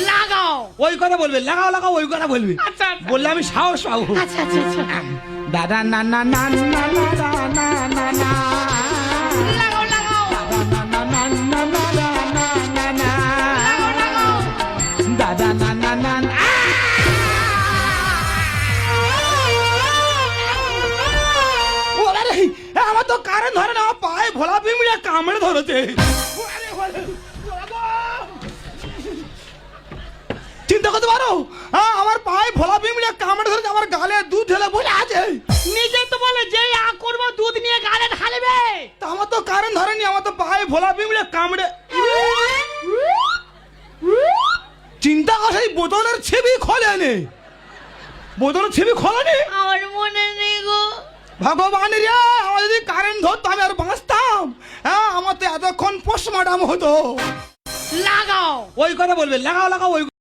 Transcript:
লাগাও। ওই কথা বলবে, লাগাও লাগাও ওই কথা বলবি। আচ্ছা আচ্ছা। বললে আমি সাহস পাবো। আচ্ছা আচ্ছা আচ্ছা। দাদা না না না না না না না না না লাগাও লাগাও। না না না না না না না না লাগাও লাগাও। দাদা না না না না। ওরে রে, আমার তো কারেন্ট ধরে না, আমার পায়ে ভোলা পিমড়ে কামড়ে ধরেছে। ওরে ওরে, ওরে গো। চিন্তা করতে পারো, আমার পায়ে ভোলা পিমড়ে কামড়ে ধরেছে, আমার গালে দুধ ঢেলে বলে আছে। নিজে তো বলে যেই আ করবো দুধ নিয়ে গালে ঢালবে। তা আমার তো কারেন্ট ধরেনি, আমার তো পায়ে ভোলা পিমড়ে কামড়ে। চিন্তা কর, সেই বোতলের ছিবি খোলেনি, বোতলের ছিবি খোলেনি। আমার মনে নেই গো। ভগবান রে, আমার যদি কারেন্ট ধরতো আমি আর বাঁচতাম। আমার তো এতক্ষণ পোস্টমর্টম হতো। লাগাও। ওই কথা বলবে, লাগাও লাগাও ওই